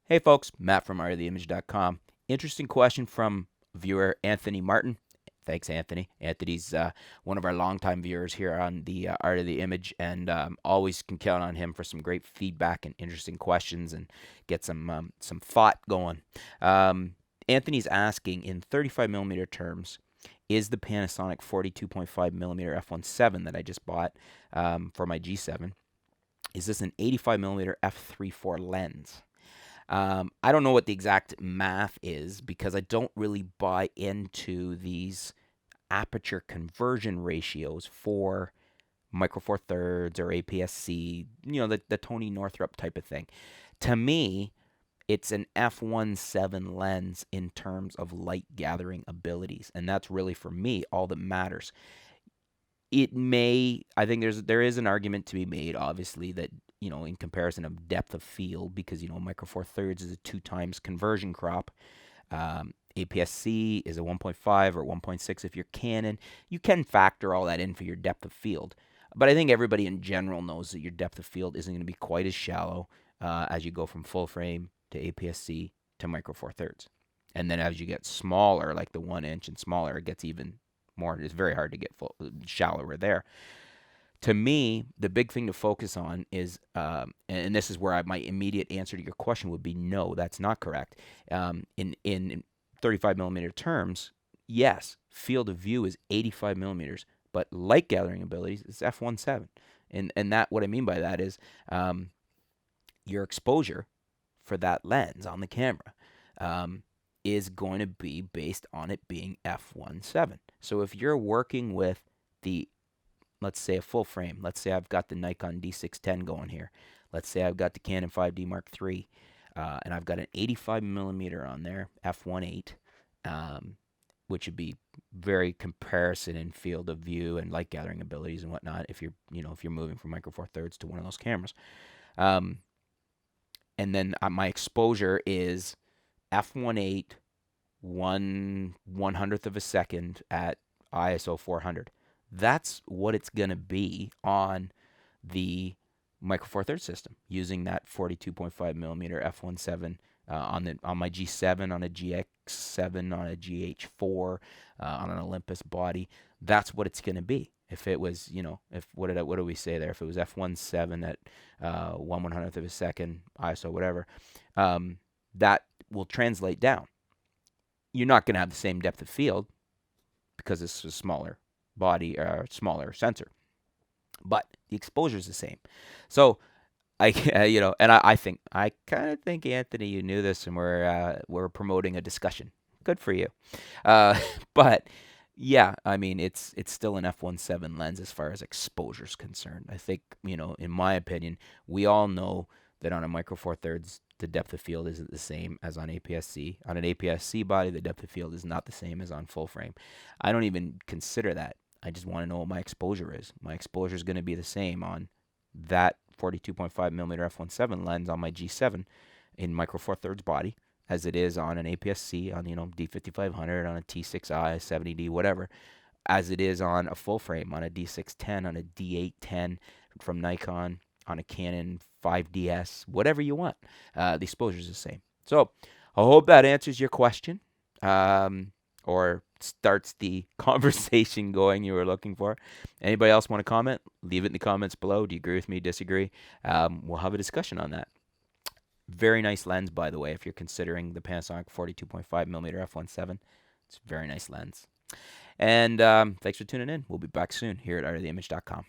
Hey folks, Matt from artoftheimage.com. Interesting question from viewer Anthony Martin. Thanks, Anthony. Anthony's one of our longtime viewers here on the Art of the Image, and always can count on him for some great feedback and interesting questions, and get some thought going. Anthony's asking, in 35 millimeter terms, is the Panasonic 42.5 millimeter f1.7 that I just bought for my G7, is this an 85 millimeter f3.4 lens? I don't know what the exact math is because I don't really buy into these aperture conversion ratios for Micro Four Thirds or APS-C, the Tony Northrup type of thing. To me, it's an f1.7 lens in terms of light gathering abilities, and that's really, for me, all that matters. I think there is an argument to be made, obviously, that in comparison of depth of field, because Micro Four Thirds is a 2 times conversion crop. APS-C is a 1.5 or 1.6 if you're Canon. You can factor all that in for your depth of field, but I think everybody in general knows that your depth of field isn't going to be quite as shallow as you go from full frame to APS-C to Micro Four Thirds, and then as you get smaller, like the 1 inch and smaller, it gets even more. It's very hard to get shallower there. To me, the big thing to focus on is, and this is where my immediate answer to your question would be no, that's not correct. In 35 millimeter terms, yes, field of view is 85 millimeters, but light gathering abilities is f1.7. And that, what I mean by that is your exposure for that lens on the camera is going to be based on it being f1.7. So if you're working with let's say a full frame, let's say I've got the Nikon D610 going here, let's say I've got the Canon 5D Mark III, and I've got an 85 millimeter on there, f1.8, which would be very comparison in field of view and light gathering abilities and whatnot if you're moving from Micro Four Thirds to one of those cameras. And then my exposure is f1.8, 1/100th of a second at ISO 400. That's what it's going to be on the Micro Four Thirds system using that 42.5 millimeter f1.7 on my G7, on a GX7, on a GH4, on an Olympus body. That's what it's going to be. If it was, what do we say there? If it was f1.7 at 1/100th of a second ISO, whatever, that will translate down. You're not going to have the same depth of field because it's a smaller body or smaller sensor, but the exposure is the same. So I kind of think, Anthony, you knew this, and we're promoting a discussion. Good for you. But yeah, I mean, it's still an f1.7 lens as far as exposure is concerned. I think, in my opinion, we all know that on a Micro Four Thirds, the depth of field isn't the same as on APS-C. On an APS-C body, the depth of field is not the same as on full frame. I don't even consider that. I just want to know what my exposure is. My exposure is going to be the same on that 42.5 millimeter f1.7 lens on my G7 in Micro Four Thirds body as it is on an APS-C, on D5500, on a T6i, 70D, whatever, as it is on a full frame, on a D610, on a D810 from Nikon, on a Canon 5DS, whatever you want. The exposure is the same. So I hope that answers your question, or starts the conversation going you were looking for. Anybody else want to comment? Leave it in the comments below. Do you agree with me? Disagree? We'll have a discussion on that. Very nice lens, by the way, if you're considering the Panasonic 42.5 millimeter f1.7. It's a very nice lens. And thanks for tuning in. We'll be back soon here at artoftheimage.com.